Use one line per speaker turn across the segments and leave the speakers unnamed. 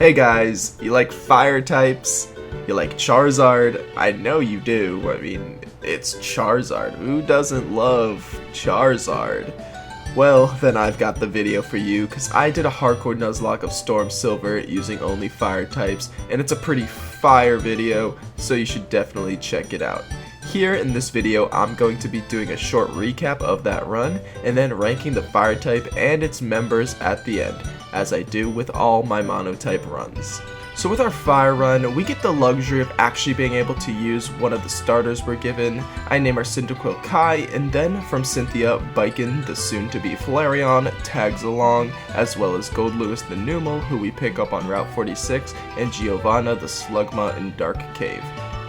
Hey guys, you like fire types? You like Charizard? I know you do. I mean, it's Charizard. Who doesn't love Charizard? Well, then I've got the video for you, because I did a hardcore Nuzlocke of Storm Silver using only fire types, and it's a pretty fire video, so you should definitely check it out. Here in this video, I'm going to be doing a short recap of that run, and then ranking the fire type and its members at the end, as I do with all my monotype runs. So with our fire run, we get the luxury of actually being able to use one of the starters we're given. I name our Cyndaquil Kai, and then from Cynthia, Biken, the soon-to-be Flareon, tags along, as well as Gold Lewis the Numel, who we pick up on Route 46, and Giovanna the Slugma in Dark Cave.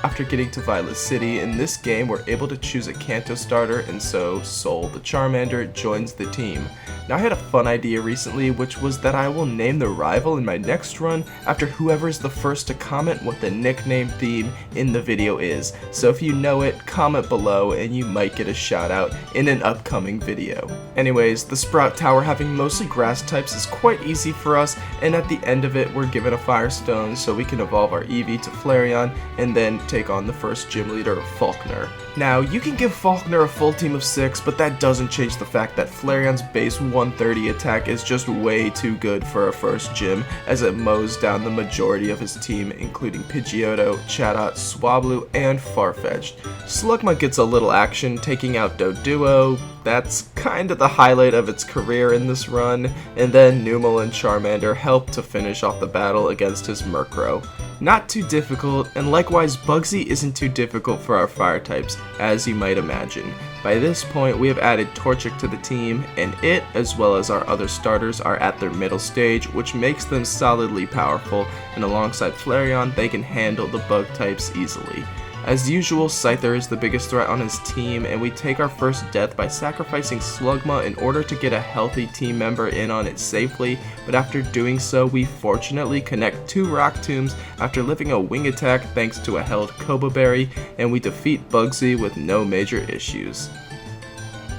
After getting to Violet City, in this game we're able to choose a Kanto starter, and so Sol the Charmander joins the team. Now I had a fun idea recently, which was that I will name the rival in my next run after whoever is the first to comment what the nickname theme in the video is. So if you know it, comment below and you might get a shout out in an upcoming video. Anyways, the Sprout Tower having mostly grass types is quite easy for us, and at the end of it we're given a Firestone so we can evolve our Eevee to Flareon and then take on the first gym leader, Faulkner. Now, you can give Faulkner a full team of 6, but that doesn't change the fact that Flareon's base 130 attack is just way too good for a first gym, as it mows down the majority of his team, including Pidgeotto, Chatot, Swablu, and Farfetch'd. Slugma gets a little action, taking out Doduo. That's kind of the highlight of its career in this run, and then Numel and Charmander help to finish off the battle against his Murkrow. Not too difficult, and likewise Bugsy isn't too difficult for our fire types, as you might imagine. By this point we have added Torchic to the team, and it, as well as our other starters, are at their middle stage, which makes them solidly powerful, and alongside Flareon they can handle the bug types easily. As usual, Scyther is the biggest threat on his team, and we take our first death by sacrificing Slugma in order to get a healthy team member in on it safely, but after doing so we fortunately connect 2 Rock Tombs after living a wing attack thanks to a held Koba Berry, and we defeat Bugsy with no major issues.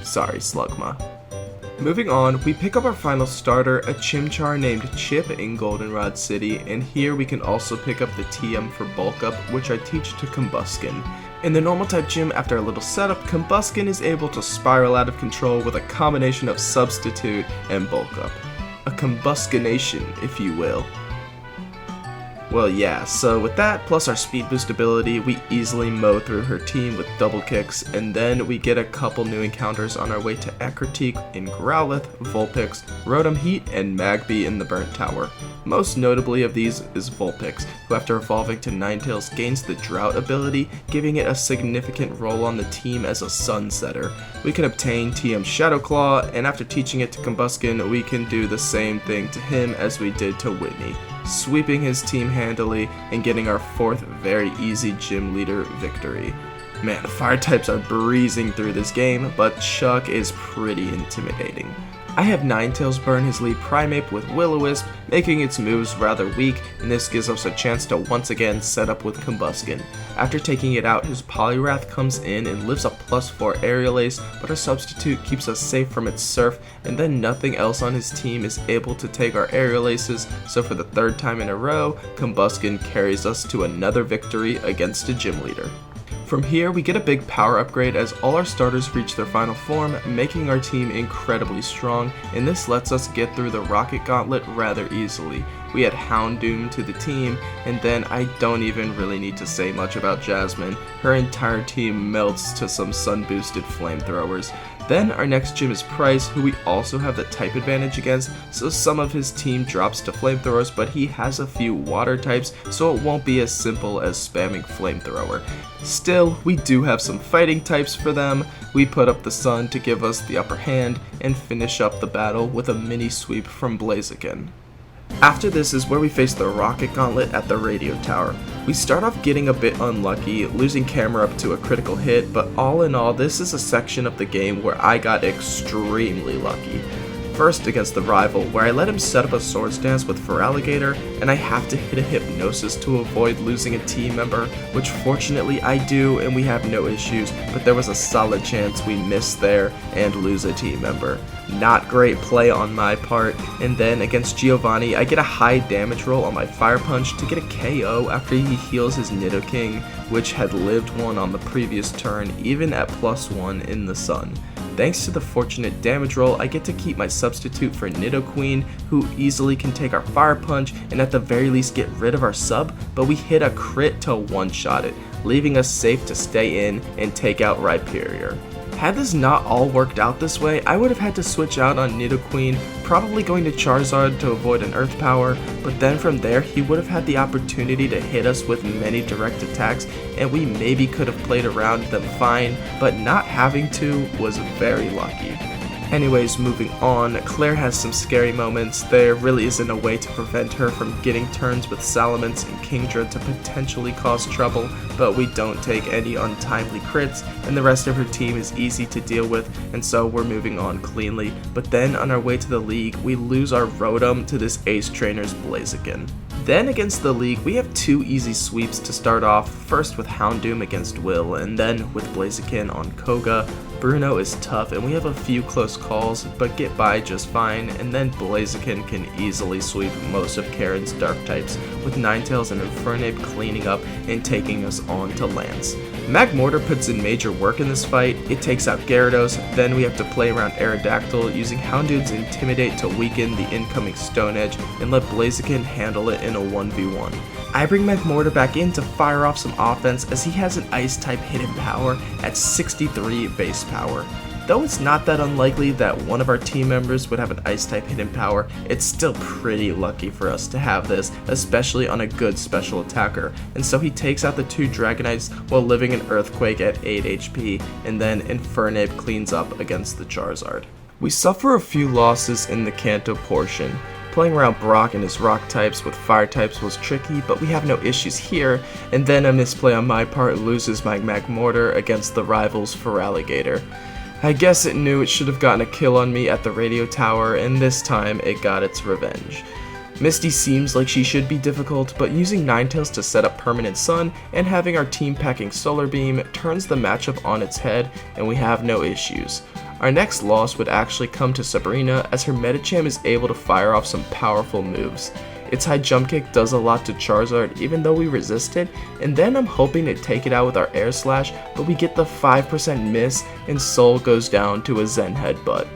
Sorry, Slugma. Moving on, we pick up our final starter, a Chimchar named Chip in Goldenrod City, and here we can also pick up the TM for Bulk Up, which I teach to Combuskin. In the normal type gym, after a little setup, Combuskin is able to spiral out of control with a combination of Substitute and Bulk Up. A combuskination, if you will. Well yeah, so with that plus our speed boost ability, we easily mow through her team with double kicks, and then we get a couple new encounters on our way to Ecruteak in Growlithe, Vulpix, Rotom Heat, and Magby in the Burnt Tower. Most notably of these is Vulpix, who after evolving to Ninetales gains the Drought ability, giving it a significant role on the team as a Sunsetter. We can obtain TM Shadow Claw, and after teaching it to Combuskin, we can do the same thing to him as we did to Whitney, sweeping his team handily and getting our 4th very easy gym leader victory. Man, fire types are breezing through this game, but Chuck is pretty intimidating. I have Ninetales burn his lead Primeape with Will-O-Wisp, making its moves rather weak, and this gives us a chance to once again set up with Combuskin. After taking it out, his Poliwrath comes in and lives a +4 Aerial Ace, but our substitute keeps us safe from its Surf, and then nothing else on his team is able to take our Aerial Aces, so for the 3rd time in a row, Combuskin carries us to another victory against a gym leader. From here, we get a big power upgrade as all our starters reach their final form, making our team incredibly strong, and this lets us get through the Rocket Gauntlet rather easily. We add Houndoom to the team, and then I don't even really need to say much about Jasmine. Her entire team melts to some sun-boosted flamethrowers. Then our next gym is Price, who we also have the type advantage against, so some of his team drops to flamethrowers, but he has a few water types, so it won't be as simple as spamming flamethrower. Still, we do have some fighting types for them. We put up the Sun to give us the upper hand, and finish up the battle with a mini sweep from Blaziken. After this is where we face the Rocket Gauntlet at the Radio Tower. We start off getting a bit unlucky, losing camera up to a critical hit, but all in all this is a section of the game where I got extremely lucky. First against the rival, where I let him set up a Swords Dance with Feraligatr, and I have to hit a Hypnosis to avoid losing a team member, which fortunately I do and we have no issues, but there was a solid chance we miss there and lose a team member. Not great play on my part, and then against Giovanni, I get a high damage roll on my Fire Punch to get a KO after he heals his Nidoking, which had lived one on the previous turn even at +1 in the sun. Thanks to the fortunate damage roll, I get to keep my substitute for Nidoqueen, who easily can take our Fire Punch and at the very least get rid of our sub, but we hit a crit to one-shot it, leaving us safe to stay in and take out Rhyperior. Had this not all worked out this way, I would have had to switch out on Nidoqueen, probably going to Charizard to avoid an Earth Power, but then from there he would have had the opportunity to hit us with many direct attacks, and we maybe could have played around them fine, but not having to was very lucky. Anyways, moving on, Claire has some scary moments. There really isn't a way to prevent her from getting turns with Salamence and Kingdra to potentially cause trouble, but we don't take any untimely crits, and the rest of her team is easy to deal with, and so we're moving on cleanly. But then on our way to the league, we lose our Rotom to this Ace Trainer's Blaziken. Then against the league, we have two easy sweeps to start off, first with Houndoom against Will, and then with Blaziken on Koga. Bruno is tough and we have a few close calls, but get by just fine, and then Blaziken can easily sweep most of Karen's dark types, with Ninetales and Infernape cleaning up and taking us on to Lance. Magmortar puts in major work in this fight. It takes out Gyarados, then we have to play around Aerodactyl using Houndoom's Intimidate to weaken the incoming Stone Edge and let Blaziken handle it in a 1v1. I bring Magmortar back in to fire off some offense as he has an Ice type hidden power at 63 base power. Though it's not that unlikely that one of our team members would have an Ice type hidden power, it's still pretty lucky for us to have this, especially on a good special attacker, and so he takes out the two Dragonites while living an Earthquake at 8 HP, and then Infernape cleans up against the Charizard. We suffer a few losses in the Kanto portion. Playing around Brock and his rock types with fire types was tricky, but we have no issues here, and then a misplay on my part loses my Magmortar against the rival's Feraligatr. I guess it knew it should have gotten a kill on me at the radio tower, and this time it got its revenge. Misty seems like she should be difficult, but using Ninetales to set up Permanent Sun and having our team packing Solar Beam turns the matchup on its head, and we have no issues. Our next loss would actually come to Sabrina, as her Medicham is able to fire off some powerful moves. Its high jump kick does a lot to Charizard even though we resist it, and then I'm hoping to take it out with our Air Slash, but we get the 5% miss and Soul goes down to a Zen Headbutt.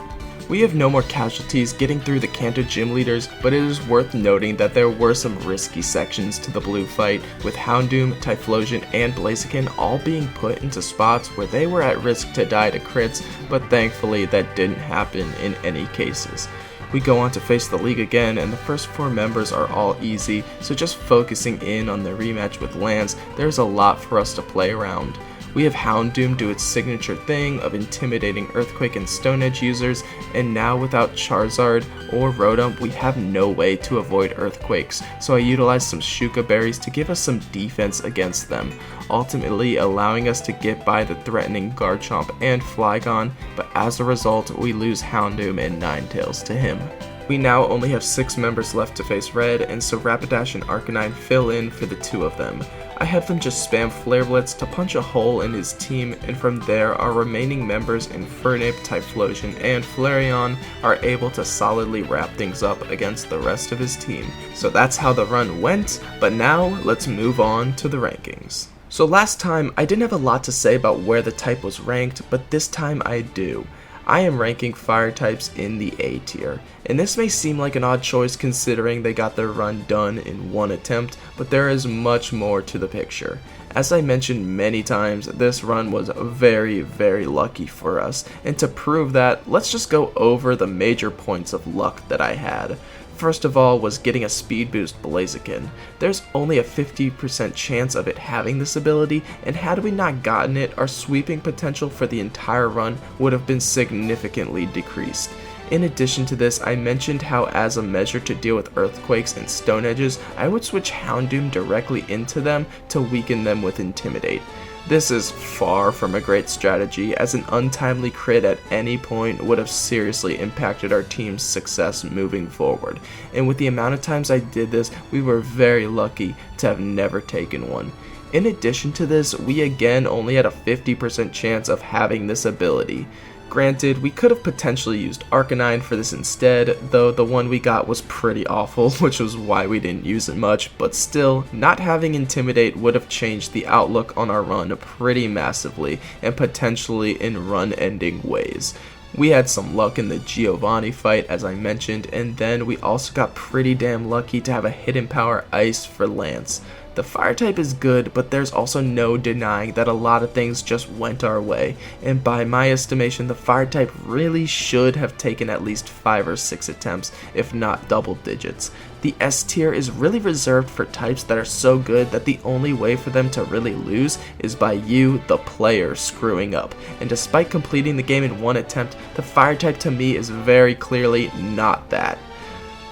We have no more casualties getting through the Kanto gym leaders, but it is worth noting that there were some risky sections to the blue fight, with Houndoom, Typhlosion, and Blaziken all being put into spots where they were at risk to die to crits, but thankfully that didn't happen in any cases. We go on to face the league again, and the first 4 members are all easy, so just focusing in on the rematch with Lance, there's a lot for us to play around. We have Houndoom do its signature thing of intimidating Earthquake and Stone Edge users, and now without Charizard or Rotom, we have no way to avoid Earthquakes, so I utilize some Shuka Berries to give us some defense against them, ultimately allowing us to get by the threatening Garchomp and Flygon, but as a result, we lose Houndoom and Ninetales to him. We now only have 6 members left to face Red, and so Rapidash and Arcanine fill in for the 2 of them. I have them just spam Flare Blitz to punch a hole in his team, and from there our remaining members Infernape, Typhlosion, and Flareon are able to solidly wrap things up against the rest of his team. So that's how the run went, but now let's move on to the rankings. So last time I didn't have a lot to say about where the type was ranked, but this time I do. I am ranking fire types in the A tier, and this may seem like an odd choice considering they got their run done in one attempt, but there is much more to the picture. As I mentioned many times, this run was very, very lucky for us, and to prove that, let's just go over the major points of luck that I had. First of all was getting a speed boost Blaziken. There's only a 50% chance of it having this ability, and had we not gotten it, our sweeping potential for the entire run would have been significantly decreased. In addition to this, I mentioned how as a measure to deal with Earthquakes and Stone Edges, I would switch Houndoom directly into them to weaken them with Intimidate. This is far from a great strategy, as an untimely crit at any point would have seriously impacted our team's success moving forward, and with the amount of times I did this, we were very lucky to have never taken one. In addition to this, we again only had a 50% chance of having this ability. Granted, we could have potentially used Arcanine for this instead, though the one we got was pretty awful, which was why we didn't use it much, but still, not having Intimidate would have changed the outlook on our run pretty massively, and potentially in run-ending ways. We had some luck in the Giovanni fight, as I mentioned, and then we also got pretty damn lucky to have a Hidden Power Ice for Lance. The fire type is good, but there's also no denying that a lot of things just went our way, and by my estimation, the fire type really should have taken at least 5 or 6 attempts, if not double digits. The S tier is really reserved for types that are so good that the only way for them to really lose is by you, the player, screwing up, and despite completing the game in 1 attempt, the fire type to me is very clearly not that.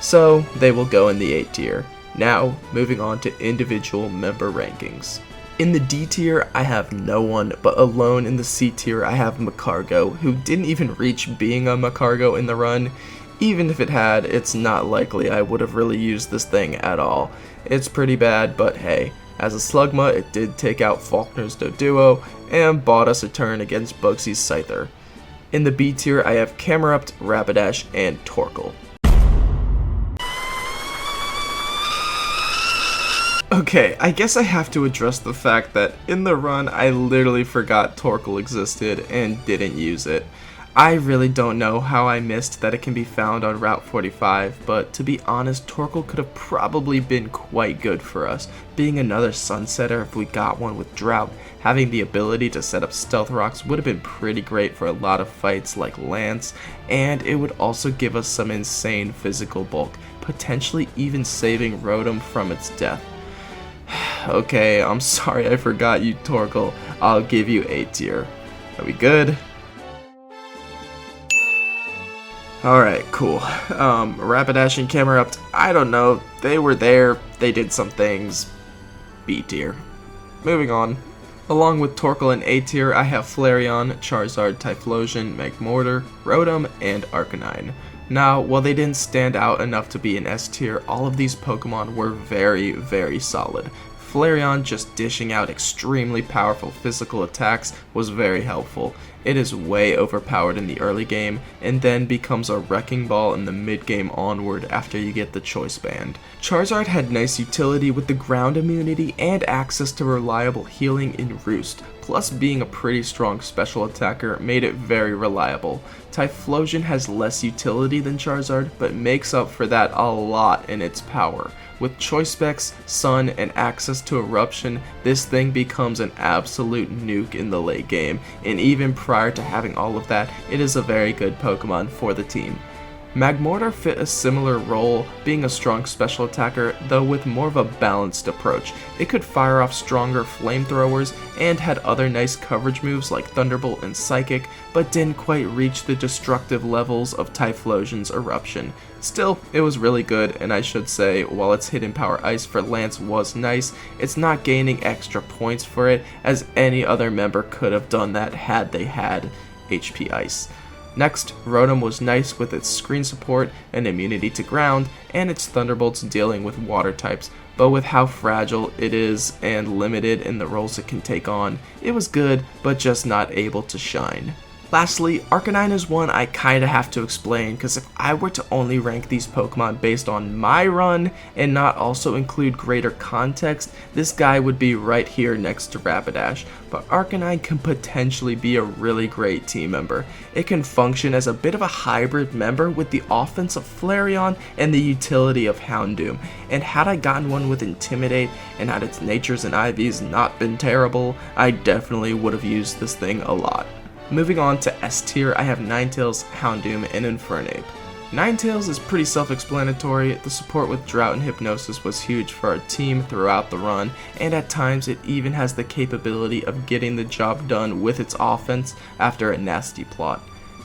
So, they will go in the A tier. Now, moving on to individual member rankings. In the D tier, I have no one, but alone in the C tier, I have Macargo, who didn't even reach being a Macargo in the run. Even if it had, it's not likely I would have really used this thing at all. It's pretty bad, but hey, as a Slugma, it did take out Faulkner's Doduo, and bought us a turn against Bugsy's Scyther. In the B tier, I have Camerupt, Rapidash, and Torkoal. Okay, I guess I have to address the fact that in the run, I literally forgot Torkoal existed and didn't use it. I really don't know how I missed that it can be found on Route 45, but to be honest, Torkoal could have probably been quite good for us, being another Sunsetter if we got one with Drought. Having the ability to set up Stealth Rocks would have been pretty great for a lot of fights like Lance, and it would also give us some insane physical bulk, potentially even saving Rotom from its death. Okay, I'm sorry I forgot you, Torkoal. I'll give you A tier. Are we good? Alright, cool. Rapidash and Camerupt, I don't know. They were there, they did some things. B tier. Moving on. Along with Torkoal in A tier, I have Flareon, Charizard, Typhlosion, Magmortar, Rotom, and Arcanine. Now, while they didn't stand out enough to be in S tier, all of these Pokemon were very, very solid. Flareon just dishing out extremely powerful physical attacks was very helpful. It is way overpowered in the early game, and then becomes a wrecking ball in the mid-game onward after you get the Choice Band. Charizard had nice utility with the ground immunity and access to reliable healing in Roost, plus being a pretty strong special attacker made it very reliable. Typhlosion has less utility than Charizard, but makes up for that a lot in its power. With Choice Specs, Sun, and access to Eruption, this thing becomes an absolute nuke in the late game, and even prior to having all of that, it is a very good Pokemon for the team. Magmortar fit a similar role, being a strong special attacker, though with more of a balanced approach. It could fire off stronger flamethrowers, and had other nice coverage moves like Thunderbolt and Psychic, but didn't quite reach the destructive levels of Typhlosion's Eruption. Still, it was really good, and I should say, while its Hidden Power Ice for Lance was nice, it's not gaining extra points for it, as any other member could have done that had they had HP Ice. Next, Rotom was nice with its screen support and immunity to ground, and its Thunderbolts dealing with water types, but with how fragile it is and limited in the roles it can take on, it was good, but just not able to shine. Lastly, Arcanine is one I kinda have to explain, because if I were to only rank these Pokemon based on my run and not also include greater context, this guy would be right here next to Rapidash, but Arcanine can potentially be a really great team member. It can function as a bit of a hybrid member with the offense of Flareon and the utility of Houndoom, and had I gotten one with Intimidate and had its Natures and IVs not been terrible, I definitely would have used this thing a lot. Moving on to S tier, I have Ninetales, Houndoom, and Infernape. Ninetales is pretty self-explanatory. The support with Drought and Hypnosis was huge for our team throughout the run, and at times it even has the capability of getting the job done with its offense after a nasty plot.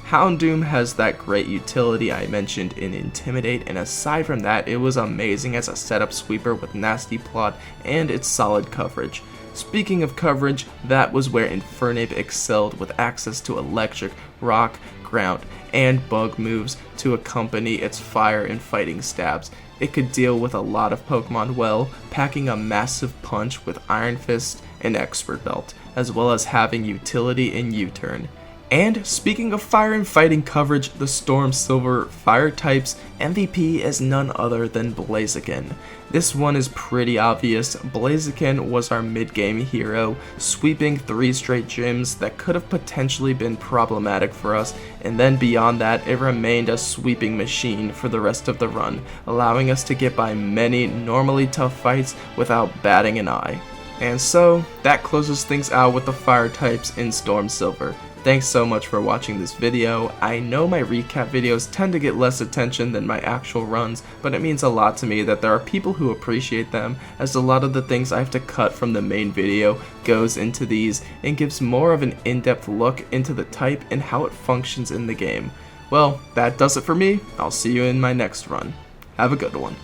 Houndoom has that great utility I mentioned in Intimidate, and aside from that, it was amazing as a setup sweeper with nasty plot and its solid coverage. Speaking of coverage, that was where Infernape excelled with access to electric, rock, ground, and bug moves to accompany its fire and fighting stabs. It could deal with a lot of Pokemon well, packing a massive punch with Iron Fist and Expert Belt, as well as having utility in U-turn. And speaking of fire and fighting coverage, the Storm Silver Fire type's MVP is none other than Blaziken. This one is pretty obvious. Blaziken was our mid-game hero, sweeping 3 straight gyms that could have potentially been problematic for us, and then beyond that, it remained a sweeping machine for the rest of the run, allowing us to get by many normally tough fights without batting an eye. And so, that closes things out with the fire types in Storm Silver. Thanks so much for watching this video. I know my recap videos tend to get less attention than my actual runs, but it means a lot to me that there are people who appreciate them, as a lot of the things I have to cut from the main video goes into these and gives more of an in-depth look into the type and how it functions in the game. Well, that does it for me. I'll see you in my next run. Have a good one.